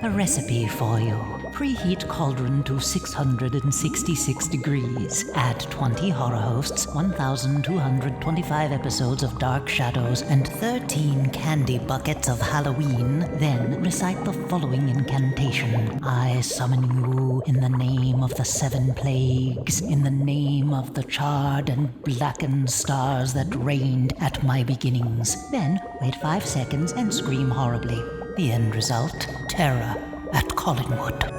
a recipe for you. Preheat cauldron to 666 degrees. Add 20 horror hosts, 1,225 episodes of Dark Shadows, and 13 candy buckets of Halloween. Then recite the following incantation. I summon you in the name of the 7 plagues, in the name of the charred and blackened stars that reigned at my beginnings. Then wait 5 seconds and scream horribly. The end result, terror at Collinwood.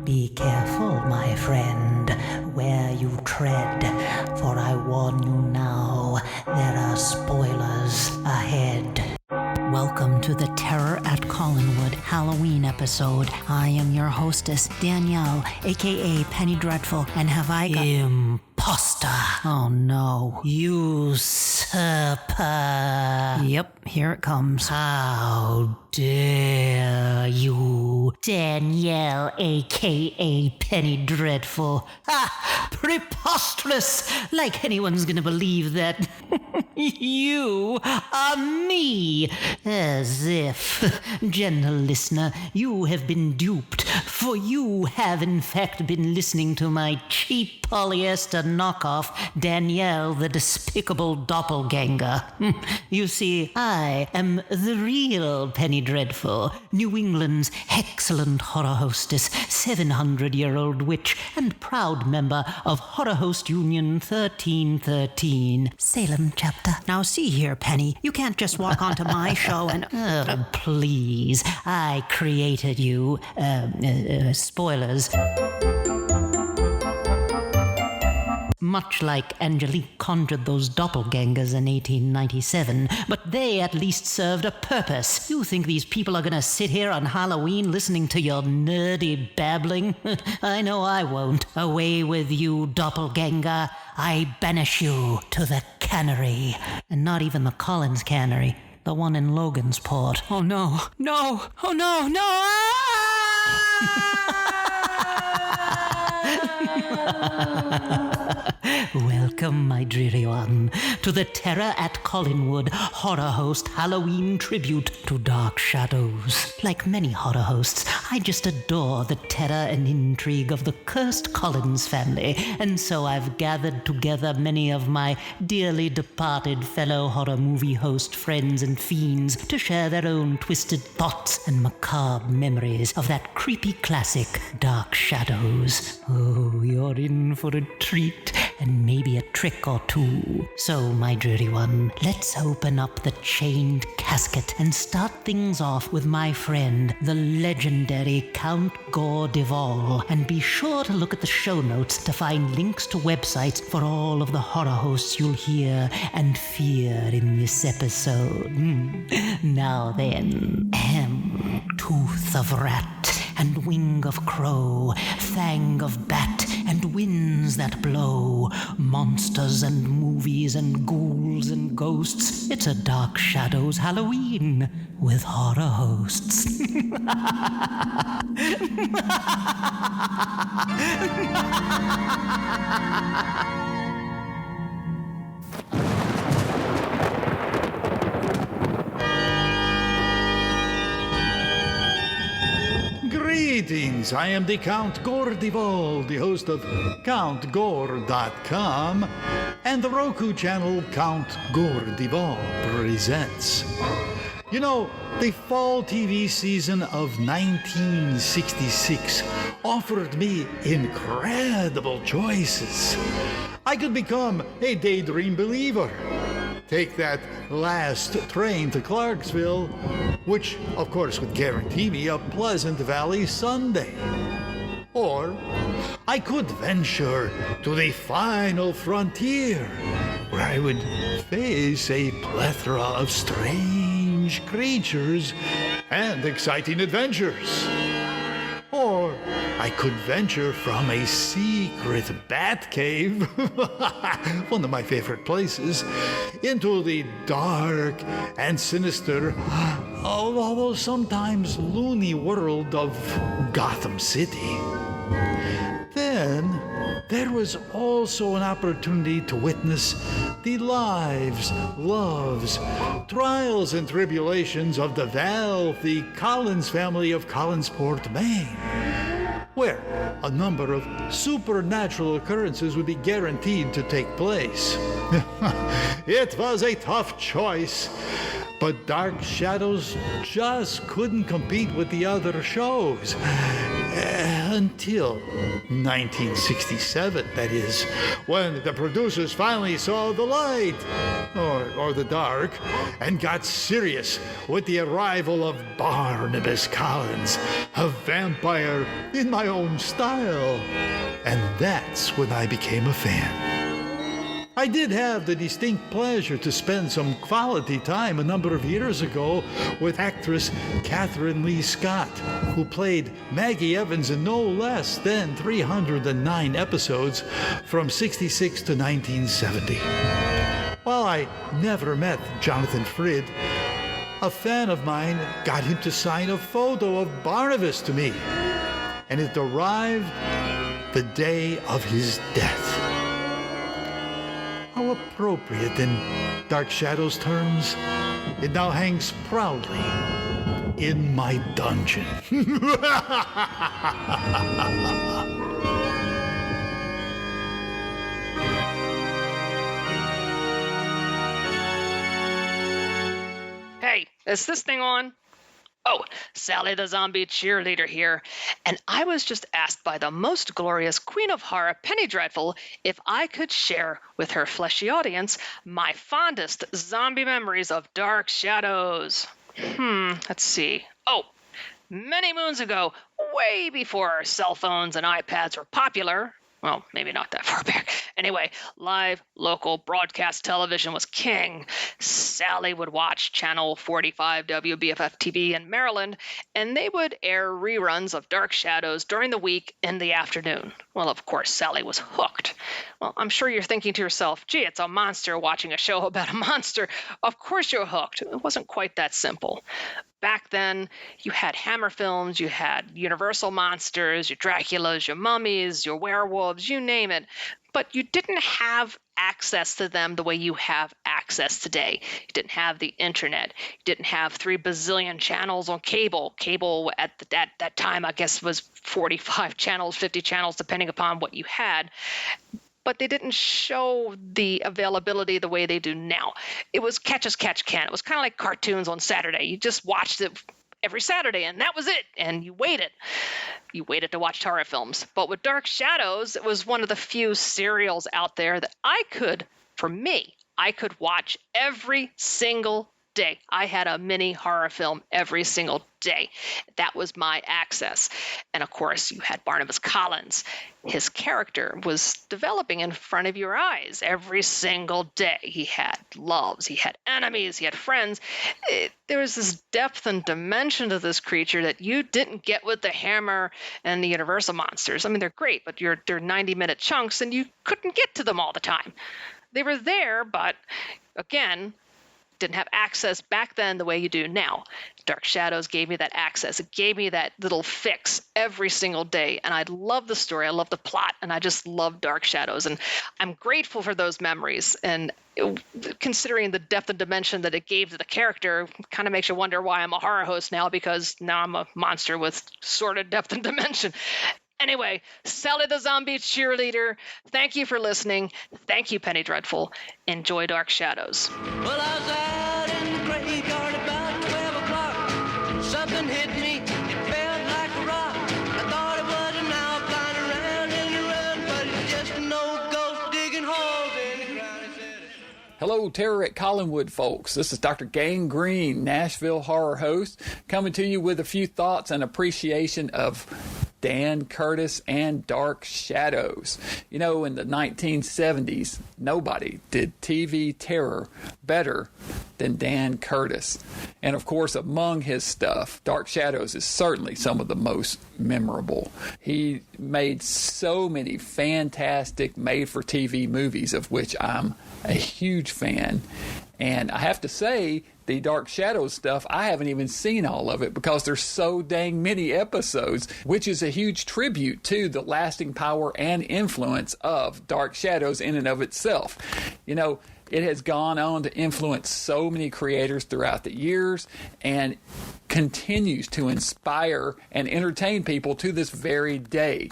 Be careful, my friend, where you tread, for I warn you now, there are spoilers ahead. Welcome to the Terror at Collinwood Halloween episode. I am your hostess, Danielle, aka Penny Dreadful, and have I got... Imposter. Oh no. Usurper. Yep, here it comes. How dare you, Danielle, aka Penny Dreadful. Ah, preposterous! Like anyone's gonna believe that you are me. As if, gentle listener, you have been duped, for you have in fact been listening to my cheap polyester knockoff, Danielle the Despicable Doppelganger. You see, I am the real Penny Dreadful, New England's excellent horror hostess, 700-year-old witch, and proud member of Horror Host Union 1313, Salem chapter. Now see here, Penny, you can't just walk onto my show and... Oh, please, I created you. Spoilers. Much like Angelique conjured those doppelgangers in 1897, but they at least served a purpose. You think these people are gonna sit here on Halloween listening to your nerdy babbling? I know I won't. Away with you, doppelganger. I banish you to the cannery. And not even the Collins cannery. The one in Logansport. Oh no, no, oh no, no! Welcome, my dreary one, to the Terror at Collinwood horror host Halloween tribute to Dark Shadows. Like many horror hosts, I just adore the terror and intrigue of the cursed Collins family, and so I've gathered together many of my dearly departed fellow horror movie host friends and fiends to share their own twisted thoughts and macabre memories of that creepy classic, Dark Shadows. Oh, you're in for a treat, and maybe a trick or two. So, my dreary one, let's open up the chained casket and start things off with my friend, the legendary Count Gore Duvall. And be sure to look at the show notes to find links to websites for all of the horror hosts you'll hear and fear in this episode. Now then, tooth of rat and wing of crow, fang of bat and winds that blow, monsters and movies and ghouls and ghosts. It's a Dark Shadows Halloween with horror hosts. Greetings, I am the Count Gore Duvall, the host of CountGore.com and the Roku channel Count Gore Duvall Presents. You know, the fall TV season of 1966 offered me incredible choices. I could become a daydream believer, take that last train to Clarksville, which of course would guarantee me a Pleasant Valley Sunday. Or I could venture to the final frontier, where I would face a plethora of strange creatures and exciting adventures. Or I could venture from a secret bat cave, one of my favorite places, into the dark and sinister, although sometimes loony world of Gotham City. Then there was also an opportunity to witness the lives, loves, trials, and tribulations of the wealthy Collins family of Collinsport, Maine, where a number of supernatural occurrences would be guaranteed to take place. It was a tough choice, but Dark Shadows just couldn't compete with the other shows. Until 1967, that is, when the producers finally saw the light, or the dark, and got serious with the arrival of Barnabas Collins, a vampire in my own style. And that's when I became a fan. I did have the distinct pleasure to spend some quality time a number of years ago with actress Catherine Lee Scott, who played Maggie Evans in no less than 309 episodes from 66 to 1970. While I never met Jonathan Frid, a fan of mine got him to sign a photo of Barnabas to me, and it arrived the day of his death. How appropriate in Dark Shadows terms. It now hangs proudly in my dungeon. Hey, is this thing on? Oh, Sally the Zombie Cheerleader here, and I was just asked by the most glorious Queen of Horror, Penny Dreadful, if I could share with her fleshy audience my fondest zombie memories of Dark Shadows. Let's see. Oh, many moons ago, way before cell phones and iPads were popular. Well, maybe not that far back. Anyway, live local broadcast television was king. Sally would watch Channel 45 WBFF TV in Maryland, and they would air reruns of Dark Shadows during the week in the afternoon. Well, of course, Sally was hooked. Well, I'm sure you're thinking to yourself, gee, it's a monster watching a show about a monster. Of course you're hooked. It wasn't quite that simple. Back then, you had Hammer Films, you had Universal Monsters, your Draculas, your mummies, your werewolves, you name it. But you didn't have access to them the way you have access today. You didn't have the internet. You didn't have 3 bazillion channels on cable. Cable at that time, I guess, was 45 channels, 50 channels, depending upon what you had. But they didn't show the availability the way they do now. It was catch as catch can. It was kind of like cartoons on Saturday. You just watched it every Saturday, and that was it. And you waited. You waited to watch horror films. But with Dark Shadows, it was one of the few serials out there that I could watch every single day. I had a mini horror film every single day. That was my access. And of course, you had Barnabas Collins. His character was developing in front of your eyes every single day. He had loves, he had enemies, he had friends. There was this depth and dimension to this creature that you didn't get with the Hammer and the Universal Monsters. I mean, they're great, but they're 90-minute chunks, and you couldn't get to them all the time. They were there, but again, didn't have access back then the way you do now. Dark Shadows gave me that access. It gave me that little fix every single day. And I love the story. I love the plot. And I just love Dark Shadows. And I'm grateful for those memories. And considering the depth and dimension that it gave to the character, kind of makes you wonder why I'm a horror host now, because now I'm a monster with sort of depth and dimension. Anyway, Sally the Zombie Cheerleader, thank you for listening. Thank you, Penny Dreadful. Enjoy Dark Shadows. Well, I was out in the graveyard about 12 o'clock. Something hit me, it felt like a rock. I thought it was an owl flying around in the run, but it's just an old ghost digging holes in the ground. Hello, Terror at Collinwood, folks. This is Dr. Gangrene, Nashville horror host, coming to you with a few thoughts and appreciation of Dan Curtis and Dark Shadows. You know, in the 1970s, nobody did TV terror better than Dan Curtis. And of course, among his stuff, Dark Shadows is certainly some of the most memorable. He made so many fantastic made-for-TV movies, of which I'm a huge fan. And I have to say, the Dark Shadows stuff, I haven't even seen all of it because there's so dang many episodes, which is a huge tribute to the lasting power and influence of Dark Shadows in and of itself. You know, it has gone on to influence so many creators throughout the years and continues to inspire and entertain people to this very day.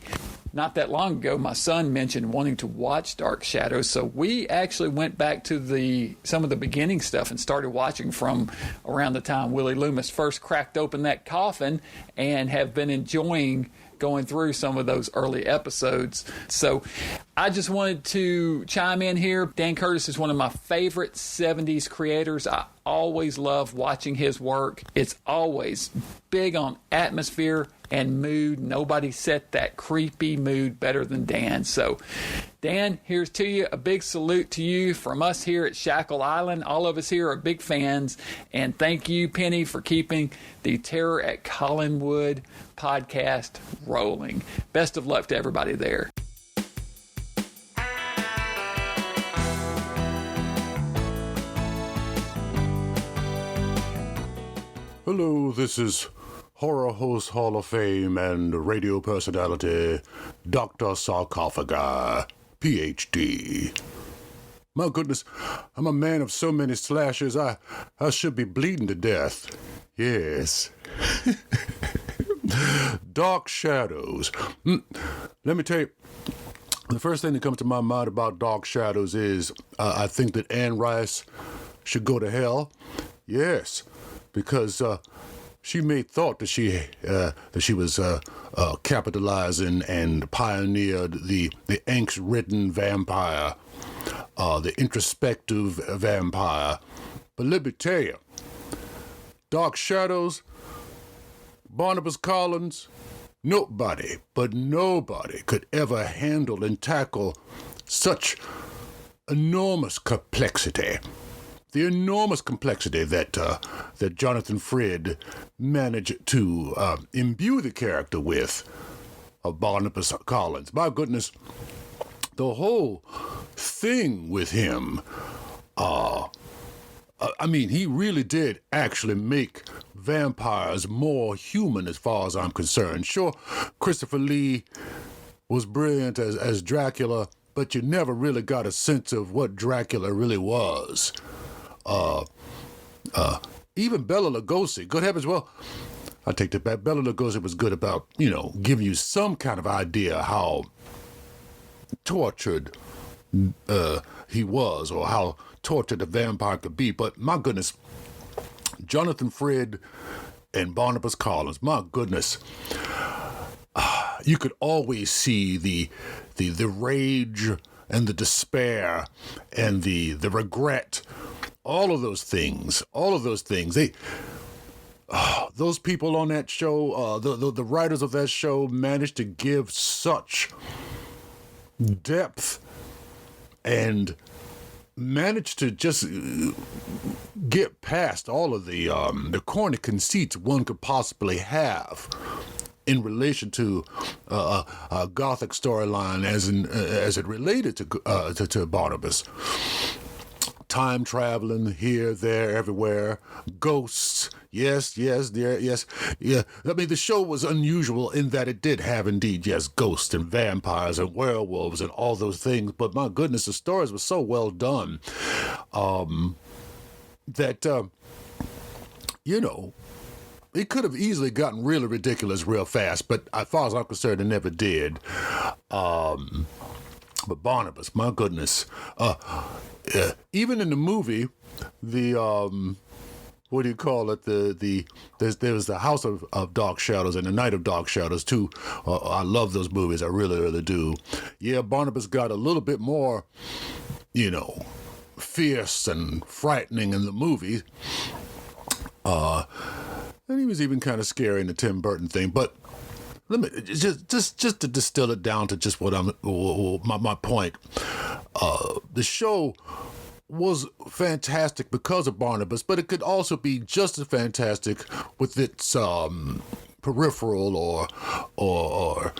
Not that long ago, my son mentioned wanting to watch Dark Shadows, so we actually went back to some of the beginning stuff and started watching from around the time Willie Loomis first cracked open that coffin, and have been enjoying going through some of those early episodes. So I just wanted to chime in here. Dan Curtis is one of my favorite 70s creators. I always love watching his work. It's always big on atmosphere and mood. Nobody set that creepy mood better than Dan. So, Dan, here's to you. A big salute to you from us here at Shackle Island. All of us here are big fans. And thank you, Penny, for keeping the Terror at Collinwood podcast rolling. Best of luck to everybody there. Hello, this is Horror Host Hall of Fame and radio personality Dr. Sarcofiguy, Ph.D. My goodness, I'm a man of so many slashes, I should be bleeding to death. Yes. Dark Shadows. Let me tell you, the first thing that comes to my mind about Dark Shadows is I think that Anne Rice should go to hell. Yes, because she made thought that she was capitalizing and pioneered the angst-ridden vampire, the introspective vampire. But let me tell you, Dark Shadows, Barnabas Collins, nobody could ever handle and tackle such enormous complexity. The enormous complexity that Jonathan Frid managed to imbue the character with of Barnabas Collins. My goodness, the whole thing with him, he really did actually make vampires more human as far as I'm concerned. Sure, Christopher Lee was brilliant as Dracula, but you never really got a sense of what Dracula really was. Even Bela Lugosi, good heavens, well, I take that back. Bela Lugosi was good about, giving you some kind of idea how tortured he was, or how tortured a vampire could be. But my goodness, Jonathan Frid and Barnabas Collins, my goodness, you could always see the rage and the despair and the regret. All of those things, those people on that show, the writers of that show managed to give such depth and managed to just get past all of the corny conceits one could possibly have in relation to a Gothic storyline as it related to Barnabas. Time traveling here, there, everywhere. Ghosts, yes. Yeah. The show was unusual in that it did have indeed, yes, ghosts and vampires and werewolves and all those things. But my goodness, the stories were so well done that it could have easily gotten really ridiculous real fast. But as far as I'm concerned, it never did. But Barnabas, my goodness. Even in the movie, the what do you call it? There's the House of Dark Shadows and the Night of Dark Shadows too. I love those movies. I really, really do. Yeah, Barnabas got a little bit more, fierce and frightening in the movie. And he was even kind of scary in the Tim Burton thing. But let me just to distill it down to just what my point. The show was fantastic because of Barnabas, but it could also be just as fantastic with its peripheral or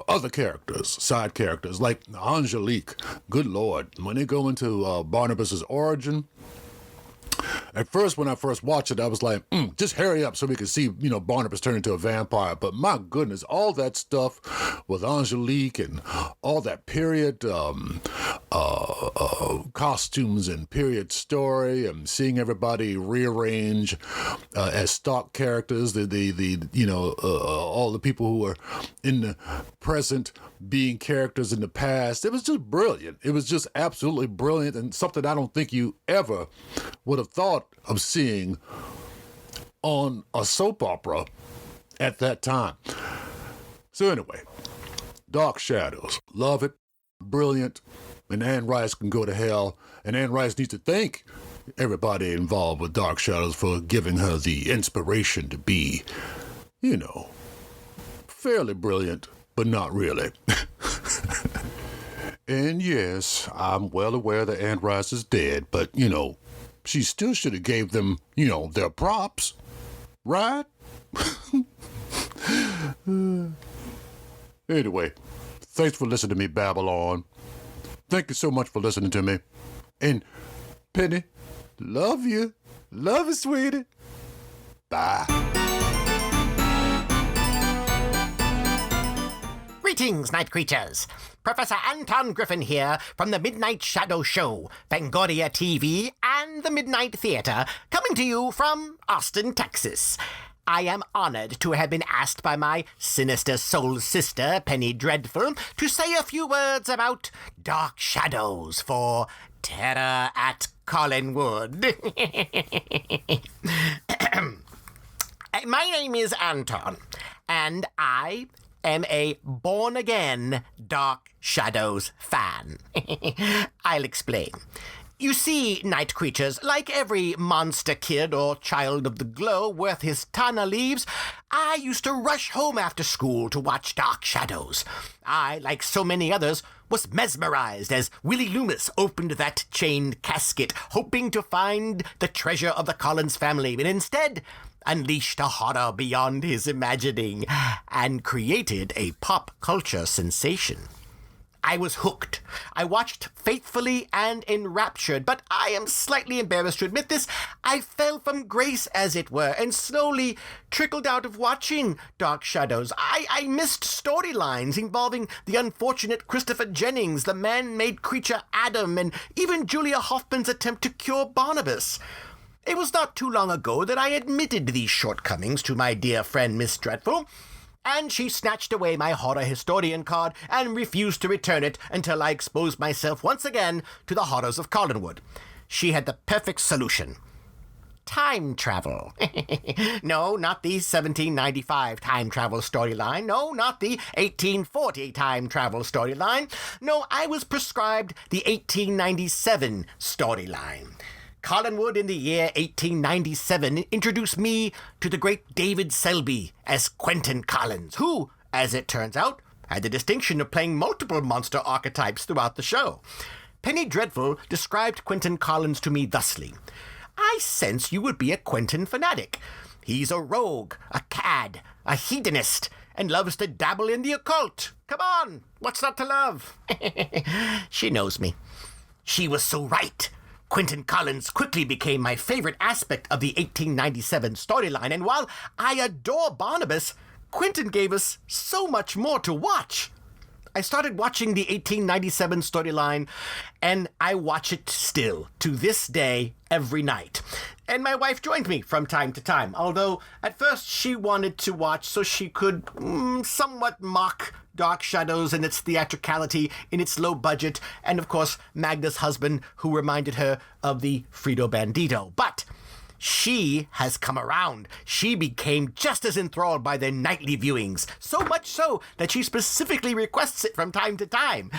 other characters, side characters like Angelique. Good Lord, when they go into Barnabas's origin. At first, when I first watched it, I was like, just hurry up so we can see, Barnabas turn into a vampire. But my goodness, all that stuff with Angelique and all that period costumes and period story and seeing everybody rearrange as stock characters, all the people who are in the present being characters in the past. It was just brilliant. It was just absolutely brilliant and something I don't think you ever would have thought of seeing on a soap opera at that time. So anyway, Dark Shadows. Love it. Brilliant. And Anne Rice can go to hell. And Anne Rice needs to thank everybody involved with Dark Shadows for giving her the inspiration to be, fairly brilliant, but not really. And yes, I'm well aware that Anne Rice is dead, but, she still should have gave them, their props, right? Anyway, thanks for listening to me babble on. Thank you so much for listening to me. And Penny, love you. Love you, sweetie. Bye. Greetings, night creatures. Professor Anton Griffin here from the Midnight Shadow Show, Fangoria TV, and the Midnight Theater, coming to you from Austin, Texas. I am honored to have been asked by my sinister soul sister, Penny Dreadful, to say a few words about Dark Shadows for Terror at Collinwood. My name is Anton, and I am a born-again Dark Shadows fan. I'll explain. You see, night creatures, like every monster kid or child of the glow worth his Tana leaves, I used to rush home after school to watch Dark Shadows. I, like so many others, was mesmerized as Willie Loomis opened that chained casket, hoping to find the treasure of the Collins family, but instead unleashed a horror beyond his imagining and created a pop culture sensation. I was hooked. I watched faithfully and enraptured, but I am slightly embarrassed to admit this. I fell from grace, as it were, and slowly trickled out of watching Dark Shadows. I missed storylines involving the unfortunate Christopher Jennings, the man-made creature Adam, and even Julia Hoffman's attempt to cure Barnabas. It was not too long ago that I admitted these shortcomings to my dear friend Miss Dreadful, and she snatched away my horror historian card and refused to return it until I exposed myself once again to the horrors of Collinwood. She had the perfect solution. Time travel. No, not the 1795 time travel storyline. No, not the 1840 time travel storyline. No, I was prescribed the 1897 storyline. Collinwood in the year 1897 introduced me to the great David Selby as Quentin Collins, who, as it turns out, had the distinction of playing multiple monster archetypes throughout the show. Penny Dreadful described Quentin Collins to me thusly: I sense you would be a Quentin fanatic. He's a rogue, a cad, a hedonist, and loves to dabble in the occult. Come on, what's not to love? She knows me. She was so right. Quentin Collins quickly became my favorite aspect of the 1897 storyline, and while I adore Barnabas, Quentin gave us so much more to watch. I started watching the 1897 storyline, and I watch it still, to this day, every night. And my wife joined me from time to time, although at first she wanted to watch so she could somewhat mock Dark Shadows and its theatricality in its low budget, and of course Magda's husband, who reminded her of the Frito Bandito. But she has come around. She became just as enthralled by their nightly viewings, so much so that she specifically requests it from time to time,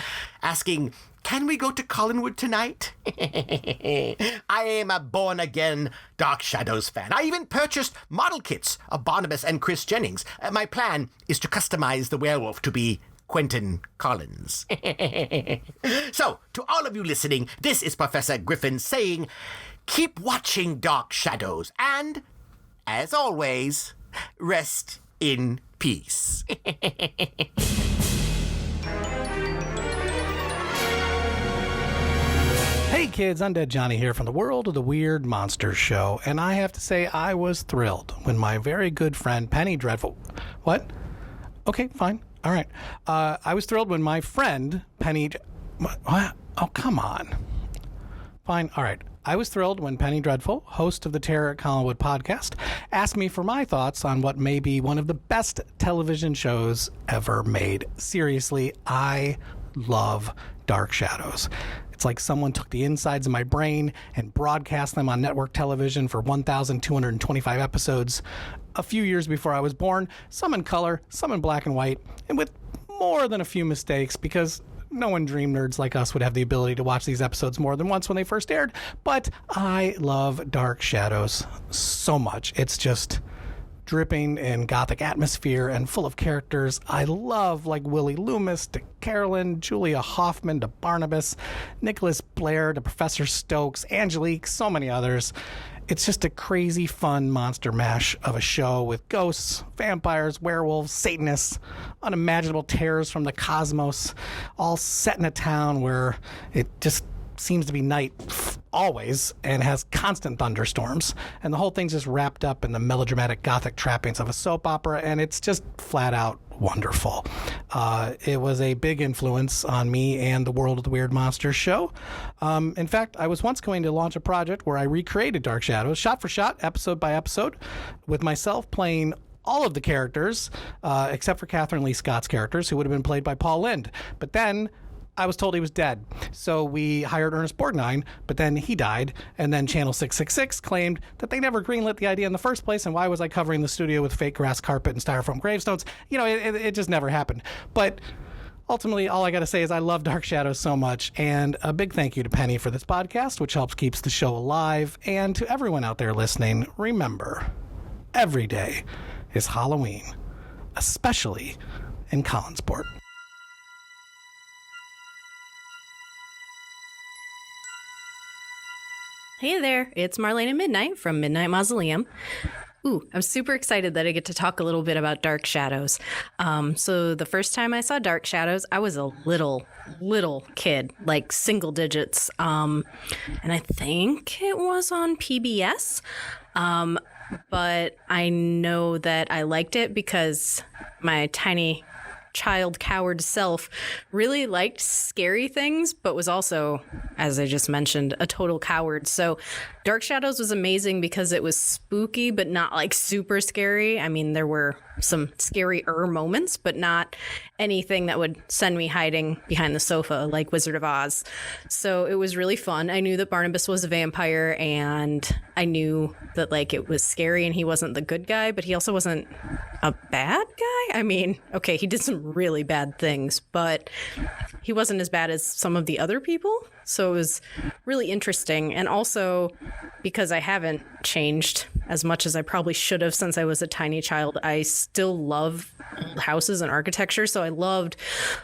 asking, "Can we go to Collinwood tonight?" I am a born-again Dark Shadows fan. I even purchased model kits of Barnabas and Chris Jennings. My plan is to customize the werewolf to be Quentin Collins. So, to all of you listening, this is Professor Griffin saying, keep watching Dark Shadows, and, as always, rest in peace. Hey kids, Undead Johnny here from the World of the Weird Monsters show, and I have to say I was thrilled when my very good friend Penny Dreadful... What? Okay, fine. All right. I was thrilled when my friend Penny... What? Oh, come on. Fine. All right. I was thrilled when Penny Dreadful, host of the Terror at Collinwood podcast, asked me for my thoughts on what may be one of the best television shows ever made. Seriously, I love Dark Shadows. It's like someone took the insides of my brain and broadcast them on network television for 1,225 episodes a few years before I was born, some in color, some in black and white, and with more than a few mistakes because no one dream nerds like us would have the ability to watch these episodes more than once when they first aired. But I love Dark Shadows so much. It's just dripping in gothic atmosphere and full of characters I love, like Willie Loomis to Carolyn, Julia Hoffman to Barnabas, Nicholas Blair to Professor Stokes, Angelique, so many others. It's just a crazy, fun monster mash of a show with ghosts, vampires, werewolves, Satanists, unimaginable terrors from the cosmos, all set in a town where it just seems to be night always and has constant thunderstorms. And the whole thing's just wrapped up in the melodramatic gothic trappings of a soap opera, and it's just flat out wonderful. It was a big influence on me and the World of the Weird Monsters show. In fact, I was once going to launch a project where I recreated Dark Shadows, shot for shot, episode by episode, with myself playing all of the characters, except for Catherine Lee Scott's characters, who would have been played by Paul Lynde. But then I was told he was dead. So we hired Ernest Borgnine, but then he died. And then Channel 666 claimed that they never greenlit the idea in the first place. And why was I covering the studio with fake grass carpet and styrofoam gravestones? You know, it just never happened. But ultimately, all I got to say is I love Dark Shadows so much. And a big thank you to Penny for this podcast, which helps keeps the show alive. And to everyone out there listening, remember, every day is Halloween, especially in Collinsport. Hey there, it's Marlena Midnite from Midnight Mausoleum. Ooh, I'm super excited that I get to talk a little bit about Dark Shadows. So the first time I saw Dark Shadows, I was a little kid, like single digits. And I think it was on PBS. But I know that I liked it because my tiny child coward self really liked scary things, but was also, as I just mentioned, a total coward. So Dark Shadows was amazing because it was spooky, but not like super scary. I mean, there were some scarier moments, but not anything that would send me hiding behind the sofa like Wizard of Oz. So it was really fun. I knew that Barnabas was a vampire, and I knew that like it was scary and he wasn't the good guy, but he also wasn't a bad guy. I mean, okay, he did some really bad things, but he wasn't as bad as some of the other people. So it was really interesting. And also, because I haven't changed as much as I probably should have since I was a tiny child, I still love houses and architecture. So I loved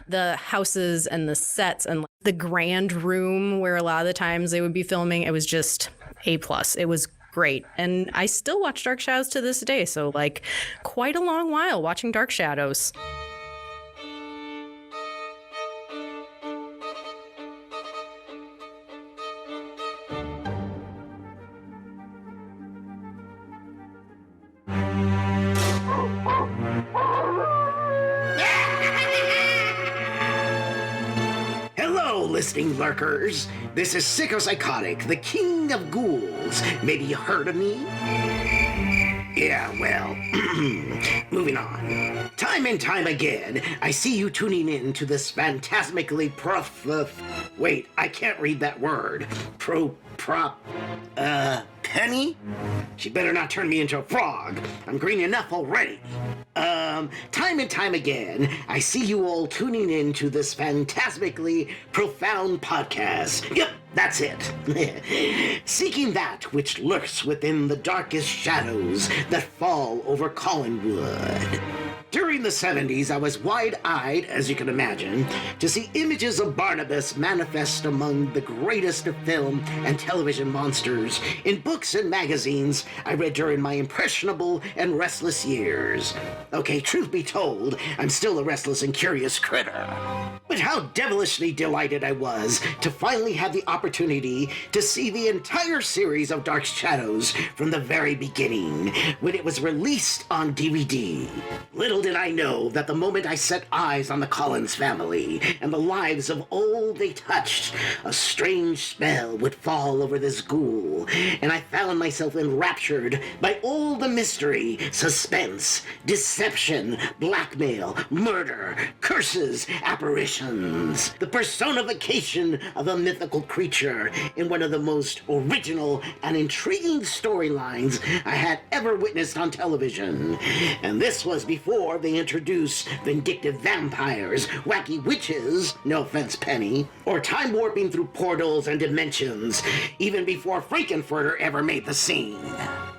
the houses and the sets and the grand room where a lot of the times they would be filming. It was just A+. It was great. And I still watch Dark Shadows to this day. So like quite a long while watching Dark Shadows. Listening lurkers, this is Sicko-Psychotic, the king of ghouls. Maybe you heard of me? Yeah, well, moving on. Time and time again, I see you tuning in to this phantasmically wait, I can't read that word. Penny? She better not turn me into a frog. I'm green enough already. Time and time again, I see you all tuning in to this phantasmically profound podcast. Yep, that's it. Seeking that which lurks within the darkest shadows that fall over Collinwood. During the 70s, I was wide-eyed, as you can imagine, to see images of Barnabas manifest among the greatest of film and television monsters in books and magazines I read during my impressionable and restless years. Okay, truth be told, I'm still a restless and curious critter. But how devilishly delighted I was to finally have the opportunity to see the entire series of Dark Shadows from the very beginning, when it was released on DVD. Little did I know that the moment I set eyes on the Collins family and the lives of all they touched, a strange spell would fall over this ghoul, and I found myself enraptured by all the mystery, suspense, deception, blackmail, murder, curses, apparitions, the personification of a mythical creature in one of the most original and intriguing storylines I had ever witnessed on television. And this was before they introduced vindictive vampires, wacky witches, no offense, Penny, or time warping through portals and dimensions, even before Frankenfurter ever made the scene.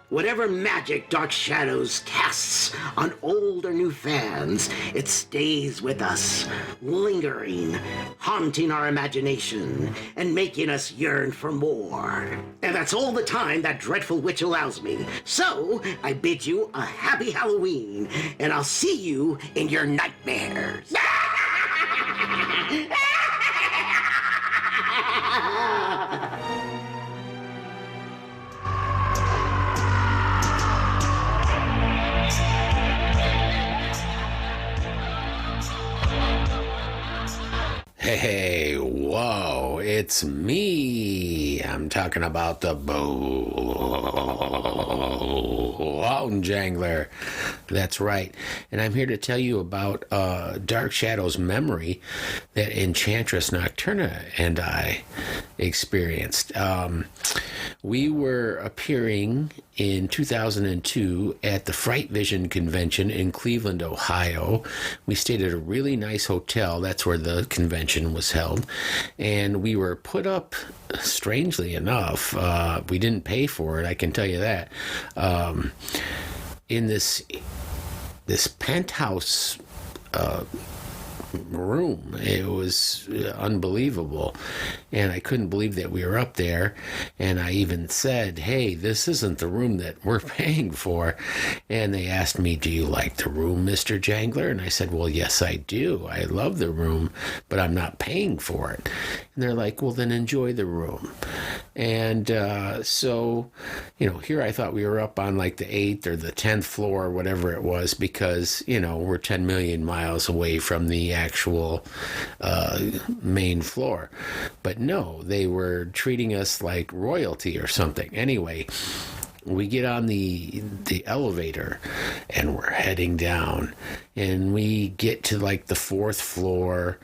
Whatever magic Dark Shadows casts on old or new fans, it stays with us, lingering, haunting our imagination, and making us yearn for more. And that's all the time that dreadful witch allows me. So, I bid you a happy Halloween, and I'll see you in your nightmares. Hey, whoa, it's me. I'm talking about the Bone Jangler. That's right. And I'm here to tell you about Dark Shadow's memory that Enchantress Nocturna and I experienced. We were appearing in 2002 at the Fright Vision Convention in Cleveland, Ohio. We stayed at a really nice hotel. That's where the convention was held. And we were put up, strangely enough, we didn't pay for it, I can tell you that, in this penthouse room. It was unbelievable, and I couldn't believe that we were up there. And I even said, hey, this isn't the room that we're paying for. And they asked me, do you like the room, Mr. Jangler? And I said, well, yes, I do. I love the room, but I'm not paying for it. And they're like, well, then enjoy the room. And so, here I thought we were up on like the 8th or the 10th floor or whatever it was, because, we're 10 million miles away from the actual main floor. But no, they were treating us like royalty or something. Anyway, we get on the elevator and we're heading down, and we get to like the 4th floor,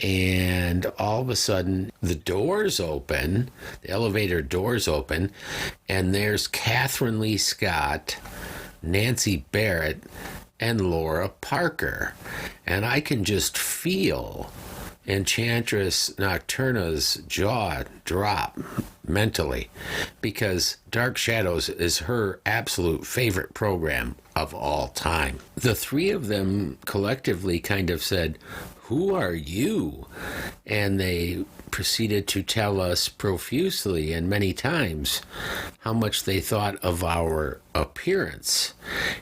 and all of a sudden the doors open, the elevator doors open, and there's Catherine Lee Scott, Nancy Barrett, and Laura Parker. And I can just feel Enchantress Nocturna's jaw drop mentally, because Dark Shadows is her absolute favorite program of all time. The three of them collectively kind of said, who are you? And they proceeded to tell us profusely and many times how much they thought of our appearance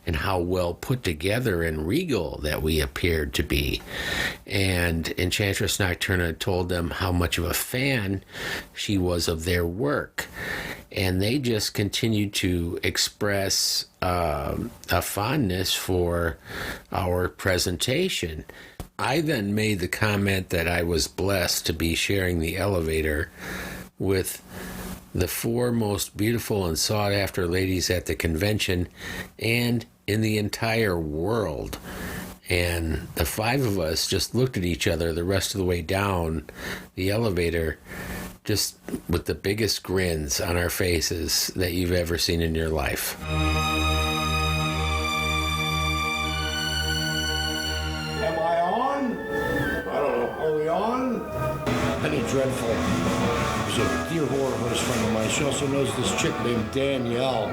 and how well put together and regal that we appeared to be. And Enchantress Nocturna told them how much of a fan she was of their work. And they just continued to express a fondness for our presentation. I then made the comment that I was blessed to be sharing the elevator with the 4 most beautiful and sought-after ladies at the convention and in the entire world. And the 5 of us just looked at each other the rest of the way down the elevator just with the biggest grins on our faces that you've ever seen in your life. Am I on? I don't know. Are we on? Penny Dreadful is a dear horror host friend of mine. She also knows this chick named Danielle.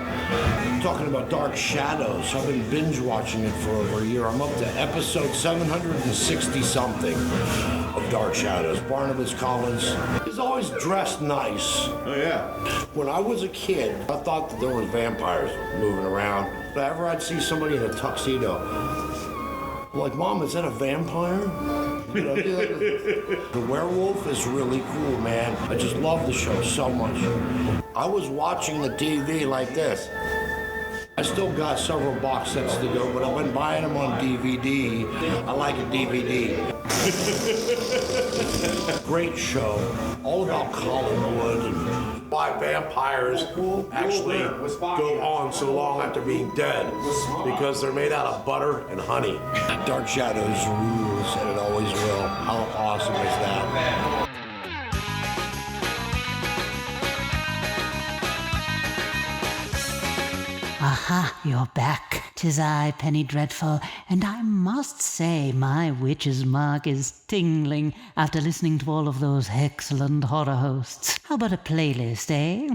Talking about Dark Shadows. I've been binge watching it for over a year. I'm up to episode 760-something of Dark Shadows. Barnabas Collins is always dressed nice. Oh, yeah. When I was a kid, I thought that there were vampires moving around. Whenever I'd see somebody in a tuxedo, I'm like, Mom, is that a vampire? You know, the werewolf is really cool, man. I just love the show so much. I was watching the TV like this. I still got several box sets to go, but I've been buying them on DVD. I like a DVD. Great show, all about Collinwood and why vampires actually go on so long after being dead, because they're made out of butter and honey. Dark Shadows rules, and it always will. How awesome is that? Aha, you're back. 'Tis I, Penny Dreadful, and I must say my witch's mark is tingling after listening to all of those excellent horror hosts. How about a playlist, eh?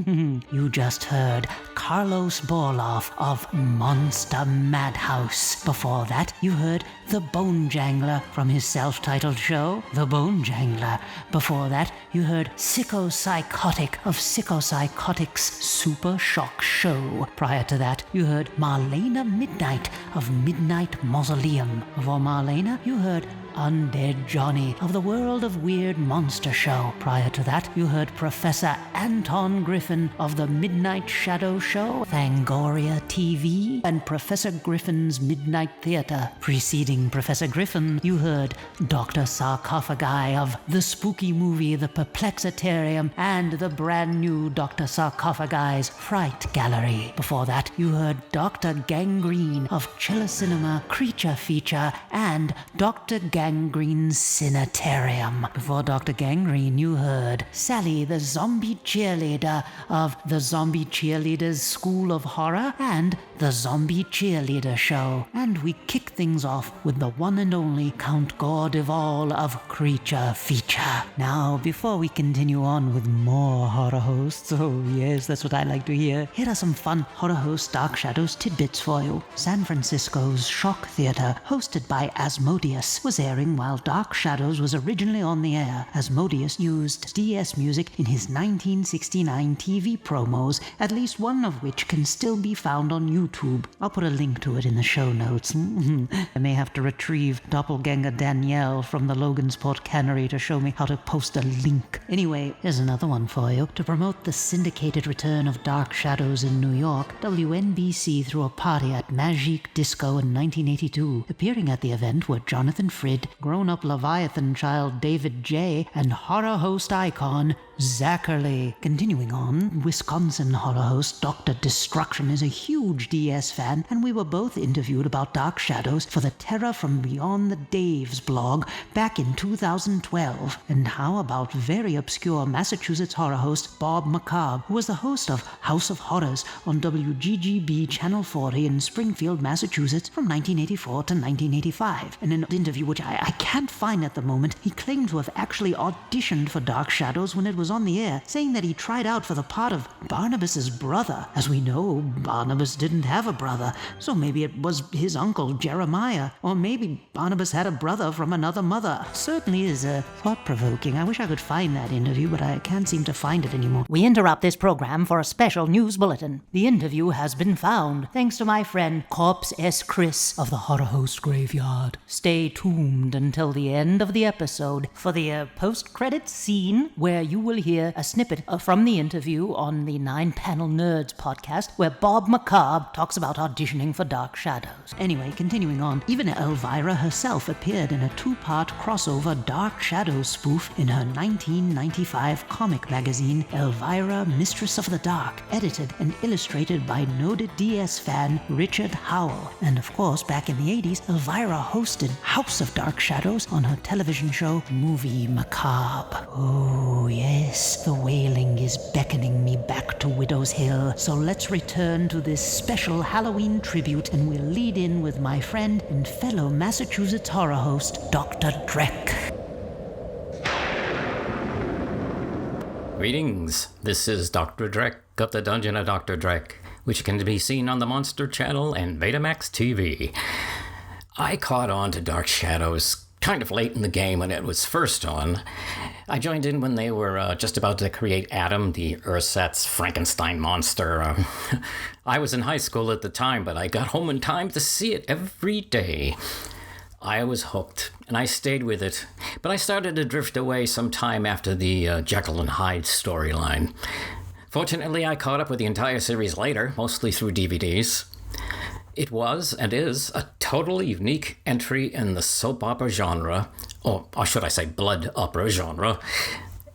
You just heard Karlos Borloff of Monster Madhouse. Before that, you heard the Bone Jangler from his self-titled show, The Bone Jangler. Before that, you heard Sicko-Psychotic of Sicko-Psychotic's Super Shock Show. Prior to that, you heard Marlena Midnite of Midnight Mausoleum. Before Marlena, you heard Undead Johnny of the World of Weird Monster Show. Prior to that, you heard Professor Anton Griffin of the Midnight Shadow Show, Fangoria TV, and Professor Griffin's Midnight Theater. Preceding Professor Griffin, you heard Dr. Sarcofiguy of the spooky movie The Perplexitarium and the brand new Dr. Sarcofiguy's Fright Gallery. Before that, you heard Dr. Gangrene of Chiller Cinema Creature Feature and Dr. Gangrene's Cinetarium. Before Dr. Gangrene, you heard Sally, the Zombie Cheerleader of the Zombie Cheerleader's School of Horror and the Zombie Cheerleader Show. And we kick things off with the one and only Count Gore Duvall of Creature Feature. Now, before we continue on with more horror hosts, oh yes, that's what I like to hear, here are some fun horror host Dark Shadows tidbits for you. San Francisco's Shock Theater, hosted by Asmodeus, was airing while Dark Shadows was originally on the air. Asmodeus used DS music in his 1969 TV promos, at least one of which can still be found on YouTube. I'll put a link to it in the show notes. I may have to retrieve Doppelganger Danielle from the Logansport Cannery to show me how to post a link. Anyway, here's another one for you. To promote the syndicated return of Dark Shadows in New York, WNBC threw a party at Magique Disco in 1982. Appearing at the event were Jonathan Frid, grown-up Leviathan child David J., and horror host icon Zachary. Continuing on, Wisconsin horror host Dr. Destruction is a huge DS fan, and we were both interviewed about Dark Shadows for the Terror from Beyond the Daves blog back in 2012. And how about very obscure Massachusetts horror host Bob Macabre, who was the host of House of Horrors on WGGB Channel 40 in Springfield, Massachusetts from 1984 to 1985. In an interview which I can't find at the moment, he claimed to have actually auditioned for Dark Shadows when it was on the air, saying that he tried out for the part of Barnabas's brother. As we know, Barnabas didn't have a brother, so maybe it was his uncle Jeremiah, or maybe Barnabas had a brother from another mother. Certainly is thought-provoking. I wish I could find that interview, but I can't seem to find it anymore. We interrupt this program for a special news bulletin. The interview has been found, thanks to my friend Corpse S. Chris of the Horror Host Graveyard. Stay tuned until the end of the episode for the post-credits scene, where you will hear a snippet from the interview on the 9-Panel Nerds podcast, where Bob Macabre talks about auditioning for Dark Shadows. Anyway, continuing on, even Elvira herself appeared in a 2-part crossover Dark Shadows spoof in her 1995 comic magazine, Elvira, Mistress of the Dark, edited and illustrated by noted DS fan Richard Howell. And of course, back in the 80s, Elvira hosted House of Dark Shadows on her television show Movie Macabre. Oh, yeah. Yes, the wailing is beckoning me back to Widow's Hill, so let's return to this special Halloween tribute, and we'll lead in with my friend and fellow Massachusetts horror host, Dr. Dreck. Greetings, this is Dr. Dreck of the Dungeon of Dr. Dreck, which can be seen on the Monster Channel and Betamax TV. I caught on to Dark Shadows kind of late in the game when it was first on. I joined in when they were just about to create Adam, the ersatz Frankenstein monster. I was in high school at the time, but I got home in time to see it every day. I was hooked, and I stayed with it, but I started to drift away sometime after the Jekyll and Hyde storyline. Fortunately, I caught up with the entire series later, mostly through DVDs. It was, and is, a totally unique entry in the soap opera genre, or should I say blood opera genre.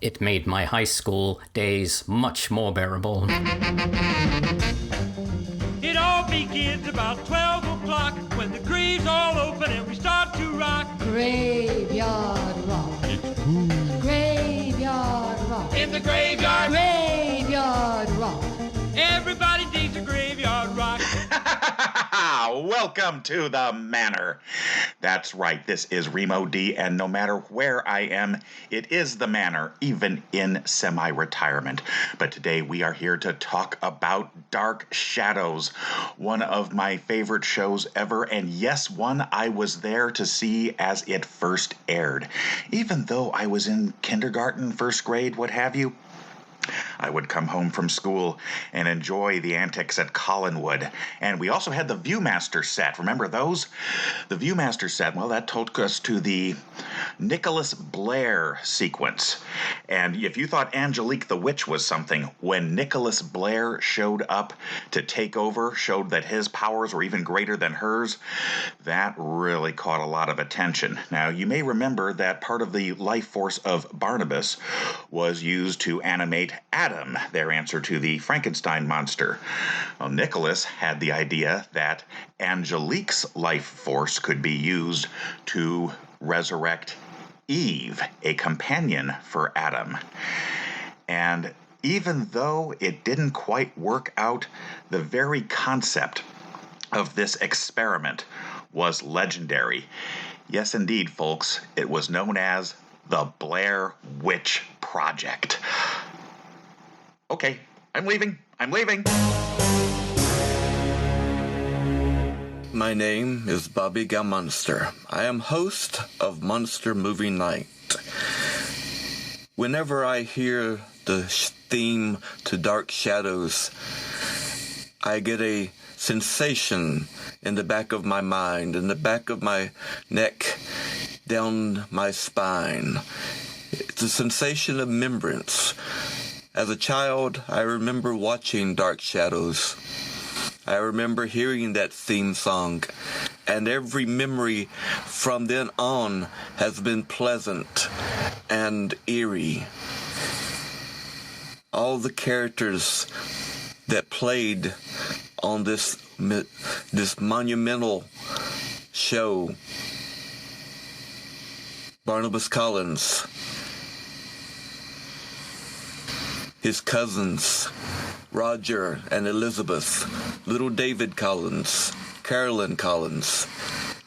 It made my high school days much more bearable. It all begins about 12 o'clock when the graves all open and we start to rock. Graveyard rock. It's cool. Graveyard rock. In the graveyard. Graveyard rock. Everybody digs a graveyard rock. Welcome to the Manor. That's right, this is Remo D, and no matter where I am, it is the Manor, even in semi-retirement. But today we are here to talk about Dark Shadows, one of my favorite shows ever, and yes, one I was there to see as it first aired. Even though I was in kindergarten, first grade, what have you, I would come home from school and enjoy the antics at Collinwood. And we also had the Viewmaster set. Remember those? The Viewmaster set, well, that took us to the Nicholas Blair sequence. And if you thought Angelique the Witch was something, when Nicholas Blair showed up to take over, showed that his powers were even greater than hers, that really caught a lot of attention. Now, you may remember that part of the life force of Barnabas was used to animate Adam, their answer to the Frankenstein monster. Well, Nicholas had the idea that Angelique's life force could be used to resurrect Eve, a companion for Adam. And even though it didn't quite work out, the very concept of this experiment was legendary. Yes, indeed, folks, it was known as the Blair Witch Project. Okay, I'm leaving. My name is Bobby Gammonster. I am host of Monster Movie Night. Whenever I hear the theme to Dark Shadows, I get a sensation in the back of my mind, in the back of my neck, down my spine. It's a sensation of remembrance. As a child, I remember watching Dark Shadows. I remember hearing that theme song, and every memory from then on has been pleasant and eerie. All the characters that played on this monumental show, Barnabas Collins, his cousins, Roger and Elizabeth, little David Collins, Carolyn Collins,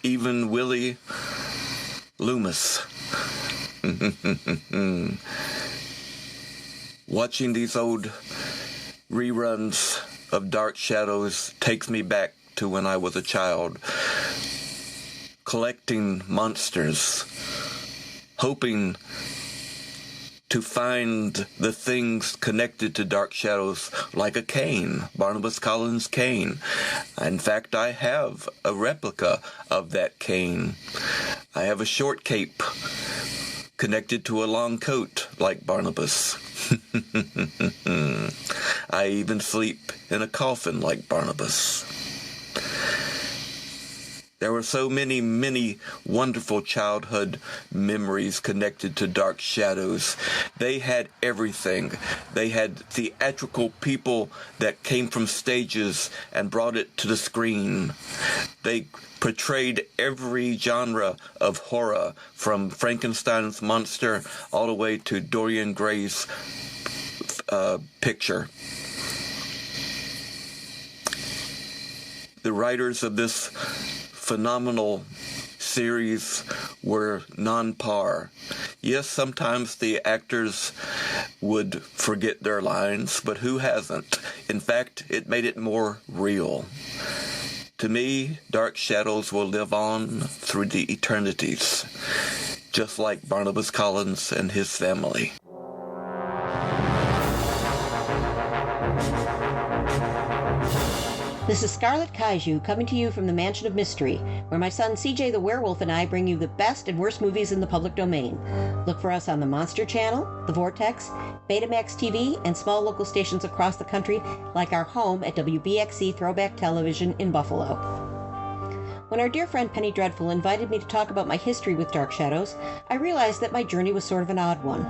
even Willie Loomis. Watching these old reruns of Dark Shadows takes me back to when I was a child, collecting monsters, hoping to find the things connected to Dark Shadows, like a cane, Barnabas Collins' cane. In fact, I have a replica of that cane. I have a short cape connected to a long coat like Barnabas. I even sleep in a coffin like Barnabas. There were so many, many wonderful childhood memories connected to Dark Shadows. They had everything. They had theatrical people that came from stages and brought it to the screen. They portrayed every genre of horror, from Frankenstein's monster all the way to Dorian Gray's picture. The writers of this phenomenal series were non-par. Yes, sometimes the actors would forget their lines, but who hasn't? In fact, it made it more real. To me, Dark Shadows will live on through the eternities, just like Barnabas Collins and his family. This is Scarlett Kaiju coming to you from the Mansion of Mystery, where my son CJ the Werewolf and I bring you the best and worst movies in the public domain. Look for us on the Monster Channel, the Vortex, Betamax TV, and small local stations across the country, like our home at WBXC Throwback Television in Buffalo. When our dear friend Penny Dreadful invited me to talk about my history with Dark Shadows, I realized that my journey was sort of an odd one.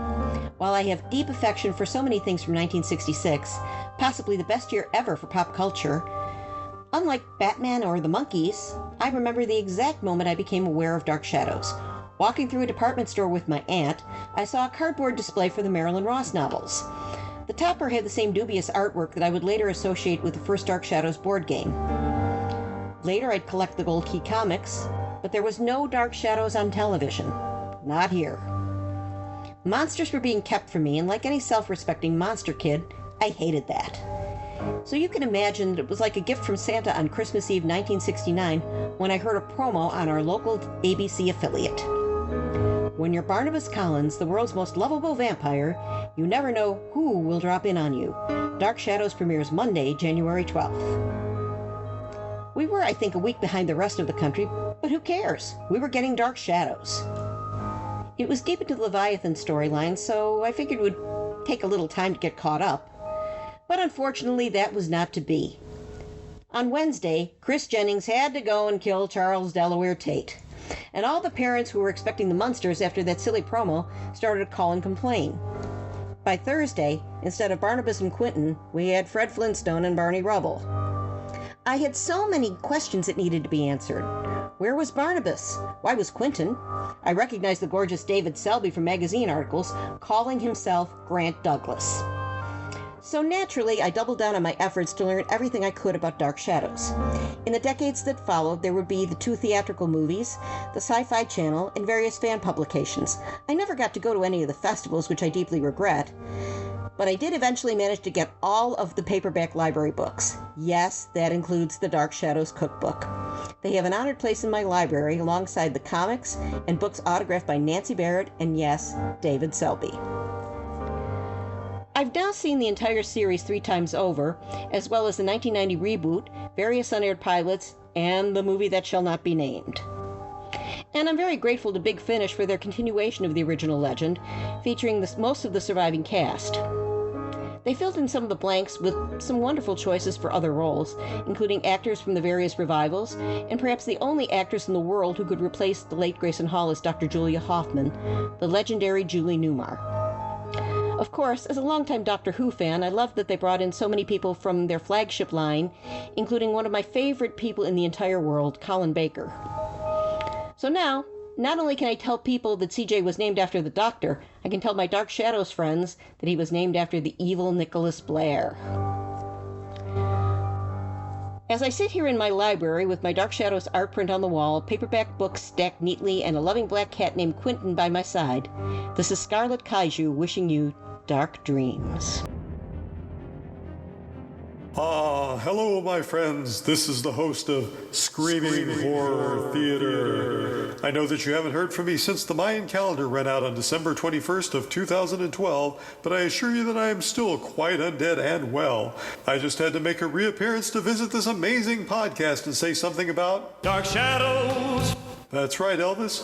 While I have deep affection for so many things from 1966, possibly the best year ever for pop culture, unlike Batman or the Monkees, I remember the exact moment I became aware of Dark Shadows. Walking through a department store with my aunt, I saw a cardboard display for the Marilyn Ross novels. The topper had the same dubious artwork that I would later associate with the first Dark Shadows board game. Later I'd collect the Gold Key comics, but there was no Dark Shadows on television. Not here. Monsters were being kept from me, and like any self-respecting monster kid, I hated that. So you can imagine that it was like a gift from Santa on Christmas Eve 1969 when I heard a promo on our local ABC affiliate. When you're Barnabas Collins, the world's most lovable vampire, you never know who will drop in on you. Dark Shadows premieres Monday, January 12th. We were, I think, a week behind the rest of the country, but who cares? We were getting Dark Shadows. It was deep into the Leviathan storyline, so I figured it would take a little time to get caught up. But unfortunately, that was not to be. On Wednesday, Chris Jennings had to go and kill Charles Delaware Tate. And all the parents who were expecting the Munsters after that silly promo started to call and complain. By Thursday, instead of Barnabas and Quentin, we had Fred Flintstone and Barney Rubble. I had so many questions that needed to be answered. Where was Barnabas? Why was Quentin? I recognized the gorgeous David Selby from magazine articles, calling himself Grant Douglas. So naturally, I doubled down on my efforts to learn everything I could about Dark Shadows. In the decades that followed, there would be the 2 theatrical movies, the Sci-Fi Channel, and various fan publications. I never got to go to any of the festivals, which I deeply regret. But I did eventually manage to get all of the paperback library books. Yes, that includes the Dark Shadows cookbook. They have an honored place in my library alongside the comics and books autographed by Nancy Barrett and, yes, David Selby. I've now seen the entire series 3 times over, as well as the 1990 reboot, various unaired pilots, and the movie that shall not be named. And I'm very grateful to Big Finish for their continuation of the original legend, featuring most of the surviving cast. They filled in some of the blanks with some wonderful choices for other roles, including actors from the various revivals, and perhaps the only actress in the world who could replace the late Grayson Hall as Dr. Julia Hoffman, the legendary Julie Newmar. Of course, as a longtime Doctor Who fan, I loved that they brought in so many people from their flagship line, including one of my favorite people in the entire world, Colin Baker. So now, not only can I tell people that CJ was named after the Doctor, I can tell my Dark Shadows friends that he was named after the evil Nicholas Blair. As I sit here in my library with my Dark Shadows art print on the wall, paperback books stacked neatly, and a loving black cat named Quentin by my side, this is Scarlett Kaiju wishing you dark dreams. Hello, my friends. This is the host of Screaming Horror Theater. I know that you haven't heard from me since the Mayan calendar ran out on December 21st of 2012, but I assure you that I am still quite undead and well. I just had to make a reappearance to visit this amazing podcast and say something about Dark Shadows. That's right, Elvis.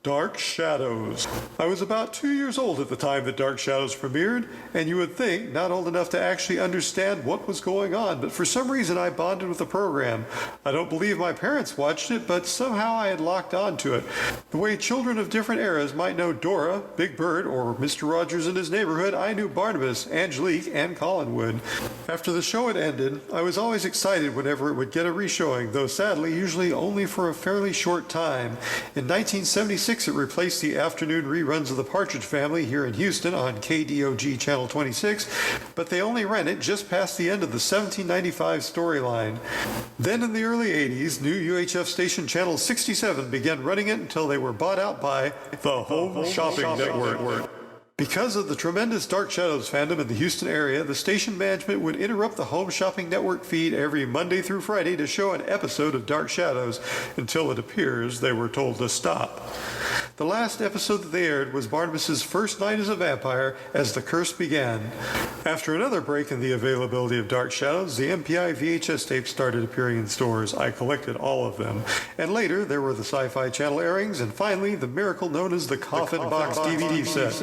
Dark Shadows. I was about 2 years old at the time that Dark Shadows premiered, and you would think not old enough to actually understand what was going on, but for some reason I bonded with the program. I don't believe my parents watched it, but somehow I had locked on to it. The way children of different eras might know Dora, Big Bird, or Mr. Rogers in His Neighborhood, I knew Barnabas, Angelique, and Collinwood. After the show had ended, I was always excited whenever it would get a reshowing, though sadly usually only for a fairly short time. In 1976, it replaced the afternoon reruns of The Partridge Family here in Houston on KDOG Channel 26, but they only ran it just past the end of the 1795 storyline. Then in the early 80s, new UHF station Channel 67 began running it until they were bought out by the Home Shopping Network. Because of the tremendous Dark Shadows fandom in the Houston area, the station management would interrupt the Home Shopping Network feed every Monday through Friday to show an episode of Dark Shadows until it appears they were told to stop. The last episode that they aired was Barnabas's first night as a vampire as the curse began. After another break in the availability of Dark Shadows, the MPI VHS tapes started appearing in stores. I collected all of them. And later, there were the Sci-Fi Channel airings, and finally, the miracle known as the Coffin Box DVD set.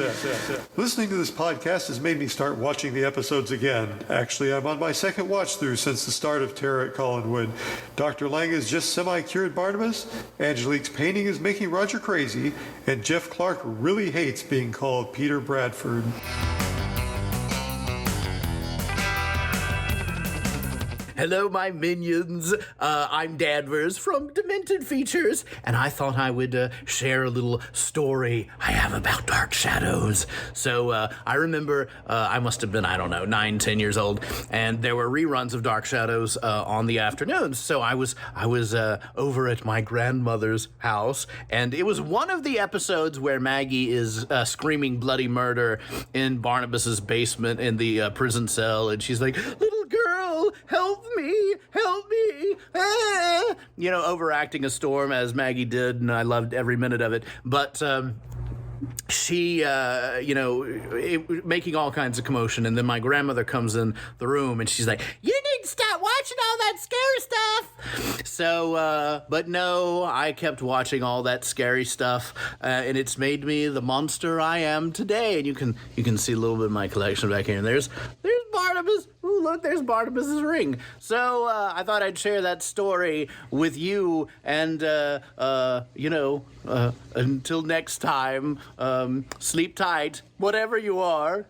Listening to this podcast has made me start watching the episodes again. Actually, I'm on my second watch through since the start of Terror at Collinwood. Dr. Lang has just semi-cured Barnabas, Angelique's painting is making Roger crazy, and Jeff Clark really hates being called Peter Bradford. Hello, my minions. I'm Danvers from Demented Features, and I thought I would share a little story I have about Dark Shadows. So I remember I must have been, 9, 10 years old, and there were reruns of Dark Shadows on the afternoons. So I was over at my grandmother's house, and it was one of the episodes where Maggie is screaming bloody murder in Barnabas's basement in the prison cell, and she's like, "Little girl, help me, ah!" Overacting a storm as Maggie did, and I loved every minute of it. But she, making all kinds of commotion, and then my grandmother comes in the room, and she's like, "You need to stop watching all that scary stuff." So, but no, I kept watching all that scary stuff, and it's made me the monster I am today. And you can see a little bit of my collection back here, and there's Barnabas. Ooh, look, there's Barnabas's ring. So I thought I'd share that story with you, and until next time, sleep tight, whatever you are.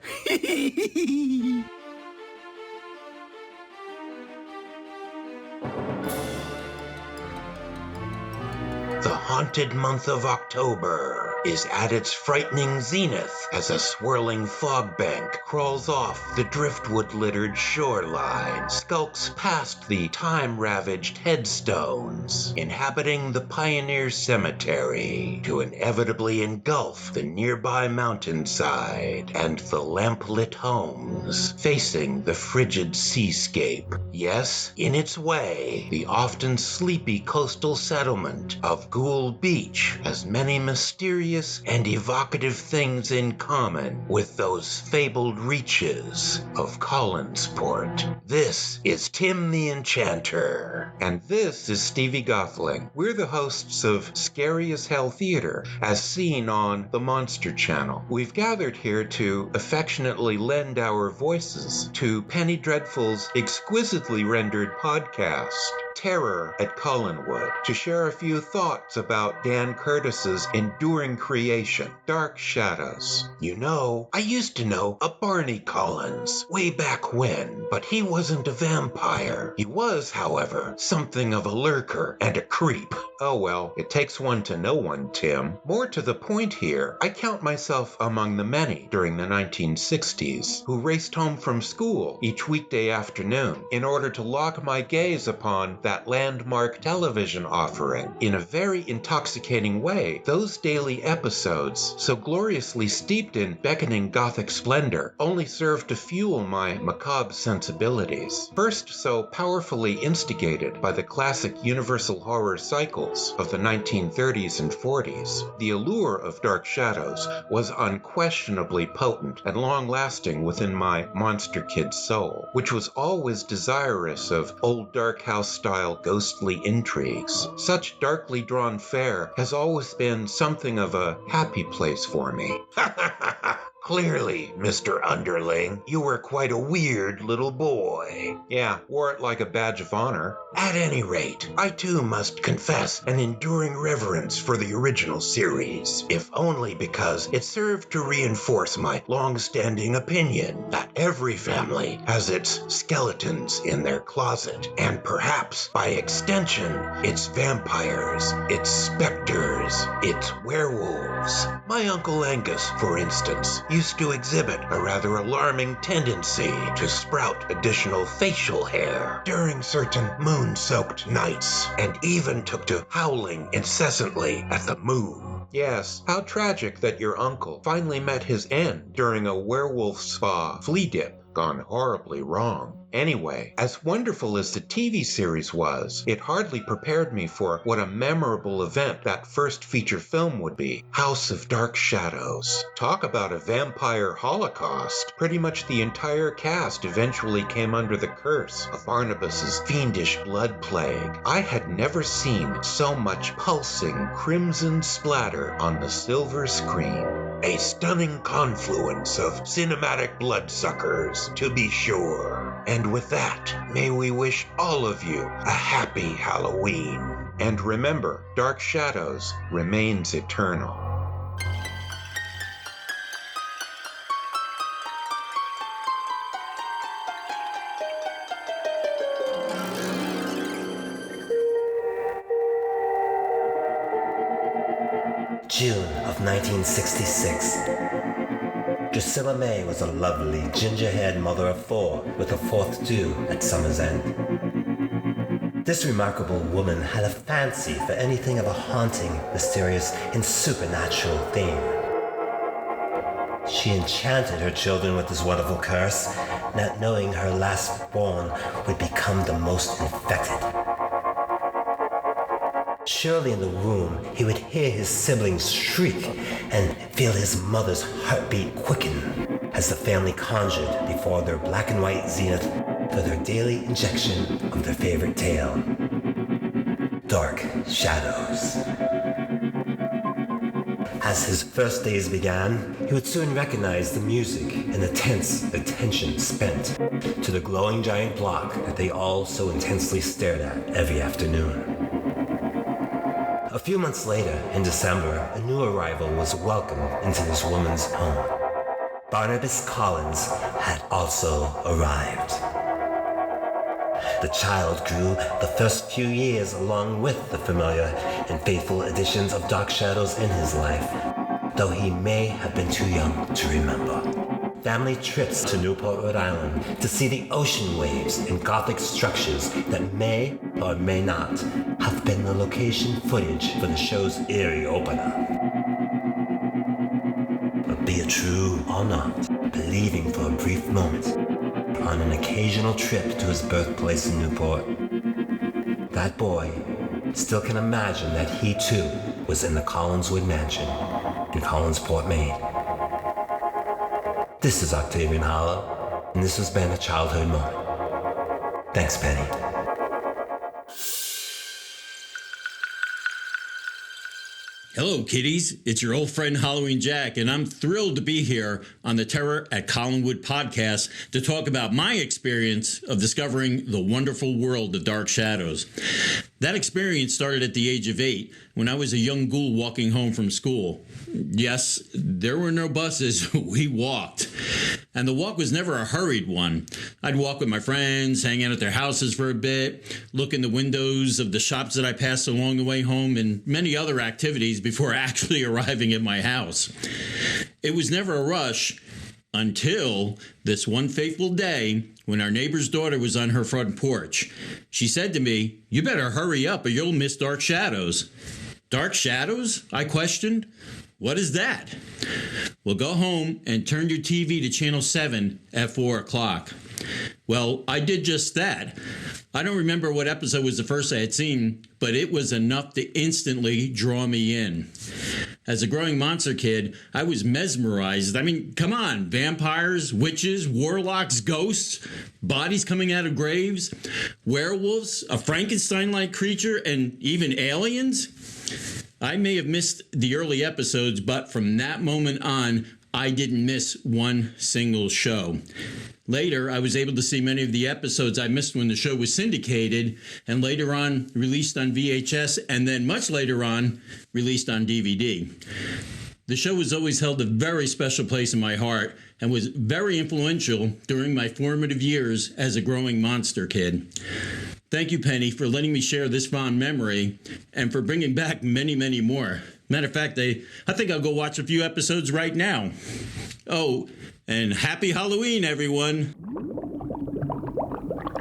The haunted month of October is at its frightening zenith as a swirling fog bank crawls off the driftwood-littered shoreline, skulks past the time-ravaged headstones, inhabiting the Pioneer Cemetery, to inevitably engulf the nearby mountainside and the lamp-lit homes facing the frigid seascape. Yes, in its way, the often sleepy coastal settlement of Ghoul Beach has many mysterious and evocative things in common with those fabled reaches of Collinsport. This is Tim the Enchanter, and this is Stevie Gothling. We're the hosts of Scary as Hell Theater, as seen on the Monster Channel. We've gathered here to affectionately lend our voices to Penny Dreadful's exquisitely rendered podcast, Terror at Collinwood, to share a few thoughts about Dan Curtis's enduring creation, Dark Shadows. You know, I used to know a Barney Collins way back when, but he wasn't a vampire. He was, however, something of a lurker and a creep. Oh well, it takes one to know one, Tim. More to the point here, I count myself among the many during the 1960s who raced home from school each weekday afternoon in order to lock my gaze upon that landmark television offering. In a very intoxicating way, those daily episodes, so gloriously steeped in beckoning gothic splendor, only served to fuel my macabre sensibilities. First so powerfully instigated by the classic universal horror cycle novels of the 1930s and 40s, the allure of Dark Shadows was unquestionably potent and long-lasting within my monster kid soul, which was always desirous of old dark house-style ghostly intrigues. Such darkly drawn fare has always been something of a happy place for me. Clearly, Mr. Underling, you were quite a weird little boy. Yeah, wore it like a badge of honor. At any rate, I too must confess an enduring reverence for the original series, if only because it served to reinforce my long-standing opinion that every family has its skeletons in their closet, and perhaps, by extension, its vampires, its specters, its werewolves. My Uncle Angus, for instance, used to exhibit a rather alarming tendency to sprout additional facial hair during certain moon-soaked nights, and even took to howling incessantly at the moon. Yes, how tragic that your uncle finally met his end during a werewolf spa flea dip gone horribly wrong. Anyway, as wonderful as the TV series was, it hardly prepared me for what a memorable event that first feature film would be. House of Dark Shadows. Talk about a vampire holocaust. Pretty much the entire cast eventually came under the curse of Barnabas's fiendish blood plague. I had never seen so much pulsing crimson splatter on the silver screen. A stunning confluence of cinematic bloodsuckers, to be sure. And with that, may we wish all of you a happy Halloween. And remember, Dark Shadows remains eternal. June of 1966. Drusilla May was a lovely, ginger-haired mother of 4 with a 4th due at summer's end. This remarkable woman had a fancy for anything of a haunting, mysterious, and supernatural theme. She enchanted her children with this wonderful curse, not knowing her last born would become the most infected. Surely in the womb, he would hear his siblings shriek and feel his mother's heartbeat quicken as the family conjured before their black and white zenith for their daily injection of their favorite tale, Dark Shadows. As his first days began, he would soon recognize the music and the tense attention spent to the glowing giant block that they all so intensely stared at every afternoon. A few months later, in December, a new arrival was welcomed into this woman's home. Barnabas Collins had also arrived. The child grew the first few years along with the familiar and faithful additions of Dark Shadows in his life, though he may have been too young to remember. Family trips to Newport, Rhode Island to see the ocean waves and Gothic structures that may or may not have been the location footage for the show's eerie opener. But be it true or not, believing for a brief moment on an occasional trip to his birthplace in Newport, that boy still can imagine that he too was in the Collinswood mansion in Collinsport, Maine. This is Octavian Hallow, and this has been a childhood moment. Thanks, Penny. Hello, kiddies. It's your old friend Halloween Jack, and I'm thrilled to be here on the Terror at Collinwood podcast to talk about my experience of discovering the wonderful world of Dark Shadows. That experience started at the age of 8 when I was a young ghoul walking home from school. Yes, there were no buses. We walked. And the walk was never a hurried one. I'd walk with my friends, hang out at their houses for a bit, look in the windows of the shops that I passed along the way home, and many other activities before actually arriving at my house. It was never a rush until this one fateful day when our neighbor's daughter was on her front porch. She said to me, "You better hurry up or you'll miss Dark Shadows." Dark Shadows? I questioned. What is that? Well, go home and turn your TV to channel 7 at 4 o'clock. Well, I did just that. I don't remember what episode was the first I had seen, but it was enough to instantly draw me in. As a growing monster kid, I was mesmerized. I mean, come on, vampires, witches, warlocks, ghosts, bodies coming out of graves, werewolves, a Frankenstein-like creature, and even aliens? I may have missed the early episodes, but from that moment on, I didn't miss one single show. Later, I was able to see many of the episodes I missed when the show was syndicated, and later on released on VHS, and then much later on released on DVD. The show has always held a very special place in my heart and was very influential during my formative years as a growing monster kid. Thank you, Penny, for letting me share this fond memory and for bringing back many, many more. Matter of fact, I think I'll go watch a few episodes right now. Oh, and happy Halloween, everyone.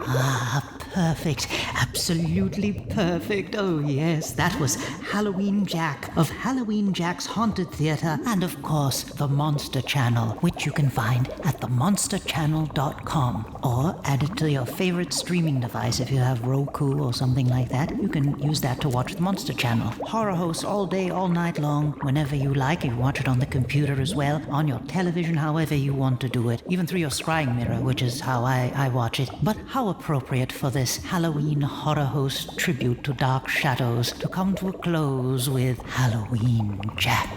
Ah, perfect. Absolutely perfect. Oh, yes, that was Halloween Jack of Halloween Jack's Haunted Theater and, of course, the Monster Channel, which you can find at themonsterchannel.com or add it to your favorite streaming device. If you have Roku or something like that, you can use that to watch the Monster Channel. Horror hosts all day, all night long, whenever you like. You can watch it on the computer as well, on your television, however you want to do it, even through your scrying mirror, which is how I watch it. But how appropriate for this Halloween horror host tribute to Dark Shadows to come to a close with Halloween Jack.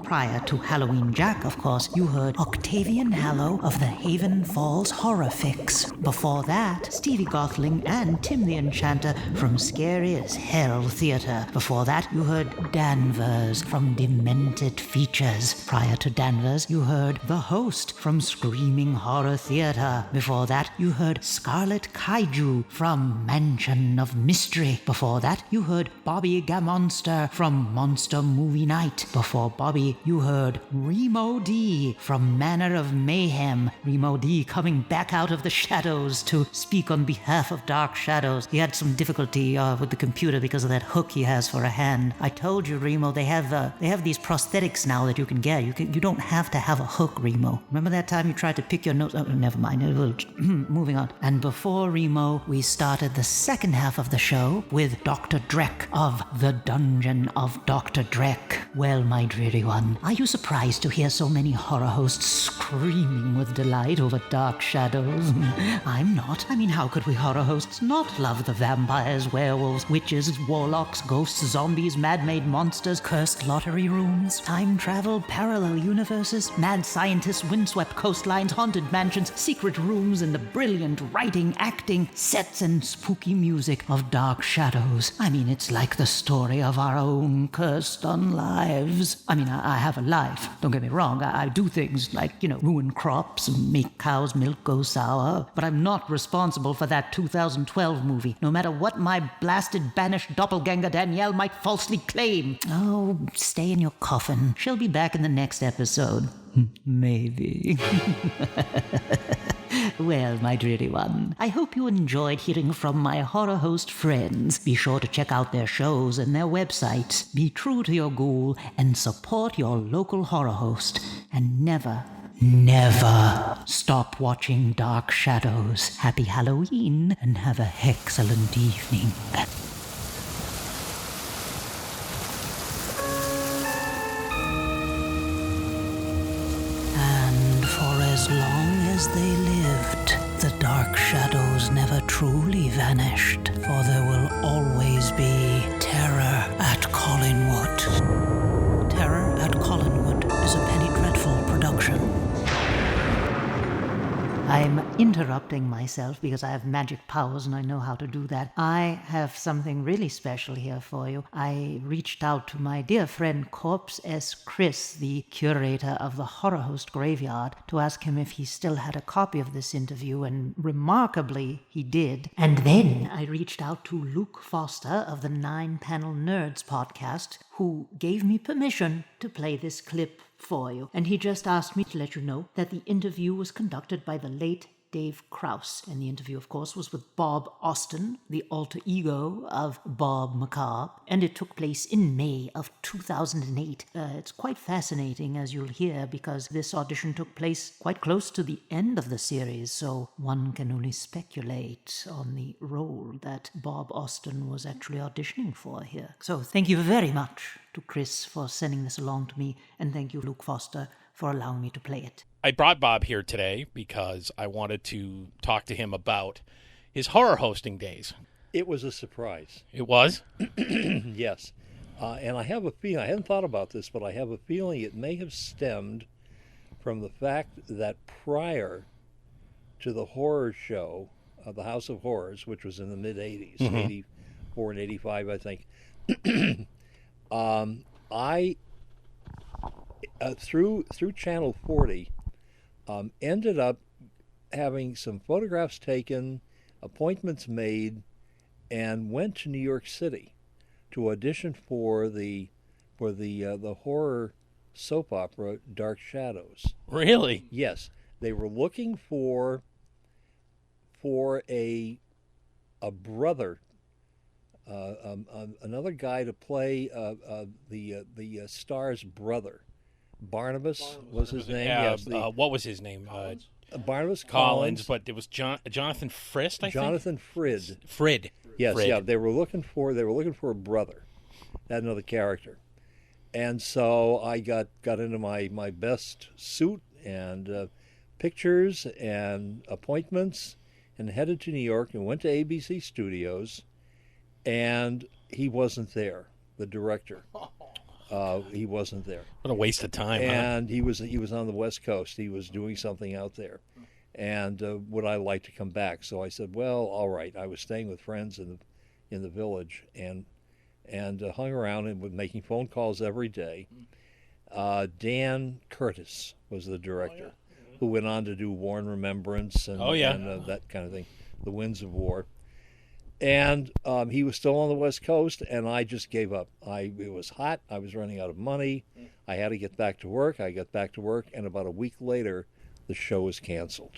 Prior to Halloween Jack, of course, you heard Octavian Hallow of the Haven Falls Horror Fix. Before that, Stevie Gothling and Tim the Enchanter from Scary as Hell Theater. Before that, you heard Danvers from Demented Features. Prior to Danvers, you heard The Host from Screaming Horror Theater. Before that, you heard Scarlett Kaiju from Mansion of Mystery. Before that, you heard Bobby Gammonster from Monster Movie Night. Before Bobby, you heard Remo D from Manor of Mayhem. Remo D coming back out of the shadows to speak on behalf of Dark Shadows. He had some difficulty with the computer because of that hook he has for a hand. I told you, Remo, they have these prosthetics now that you can get. You don't have to have a hook, Remo. Remember that time you tried to pick your nose? Oh, never mind. Moving on. And before Remo, we started the second half of the show with Dr. Dreck of The Dungeon of Dr. Dreck. Well, my dreary one, are you surprised to hear so many horror hosts screaming with delight over Dark Shadows? I'm not. I mean, how could we horror hosts not love the vampires, werewolves, witches, warlocks, ghosts, zombies, mad-made monsters, cursed lottery rooms, time travel, parallel universes, mad scientists, windswept coastlines, haunted mansions, secret rooms, and the brilliant writing, acting, sets, and spooky music of Dark Shadows? I mean, it's like the story of our own cursed on lives. I mean, I have a life. Don't get me wrong. I do things like, ruin crops and make cows' milk go sour. But I'm not responsible for that 2012 movie, no matter what my blasted banished doppelganger Danielle might falsely claim. Oh, stay in your coffin. She'll be back in the next episode. Maybe. Well, my dreary one, I hope you enjoyed hearing from my horror host friends. Be sure to check out their shows and their websites. Be true to your ghoul and support your local horror host. And never stop watching Dark Shadows. Happy Halloween and have a excellent evening. As long as they lived, the Dark Shadows never truly vanished, for there will always be terror at Collinwood. Terror at Collinwood is a Penny Dreadful production. I'm interrupting myself because I have magic powers and I know how to do that. I have something really special here for you. I reached out to my dear friend Corpse S. Chris, the curator of the Horror Host Graveyard, to ask him if he still had a copy of this interview, and remarkably, he did. And then I reached out to Luke Foster of the 9-Panel Nerds podcast, who gave me permission to play this clip for you. And he just asked me to let you know that the interview was conducted by the late Dave Krause. And the interview, of course, was with Bob Austin, the alter ego of Bob Macabre, and it took place in May of 2008. It's quite fascinating, as you'll hear, because this audition took place quite close to the end of the series, so one can only speculate on the role that Bob Austin was actually auditioning for here. So thank you very much to Chris for sending this along to me, and thank you, Luke Foster, for allowing me to play it. I brought Bob here today because I wanted to talk to him about his horror hosting days. It was a surprise. It was? Yes. And I have a feeling, I hadn't thought about this, but I have a feeling it may have stemmed from the fact that prior to the horror show, the House of Horrors, which was in the mid-'80s, 84 and 85, I think, I, through Channel 40, ended up having some photographs taken, appointments made, and went to New York City to audition for the horror soap opera Dark Shadows. Really? Yes, they were looking for a brother, another guy to play the star's brother. Barnabas was his name. Yeah, Yes, what was his name? Barnabas Collins, but it was Jonathan Frist, I think? Jonathan Frid. Frid. Yes, Frid. yeah. They were looking for a brother, another character, and so I got into my best suit and pictures and appointments, and headed to New York and went to ABC Studios, and he wasn't there. The director. He wasn't there. What a waste of time. And he was on the West Coast. He was doing something out there. And would I like to come back? So I said, well, all right. I was staying with friends in the village and hung around and was making phone calls every day. Dan Curtis was the director, who went on to do War and Remembrance and, and that kind of thing, The Winds of War. And he was still on the West Coast, and I just gave up. It was hot. I was running out of money. I had to get back to work. I got back to work, and about a week later, the show was canceled.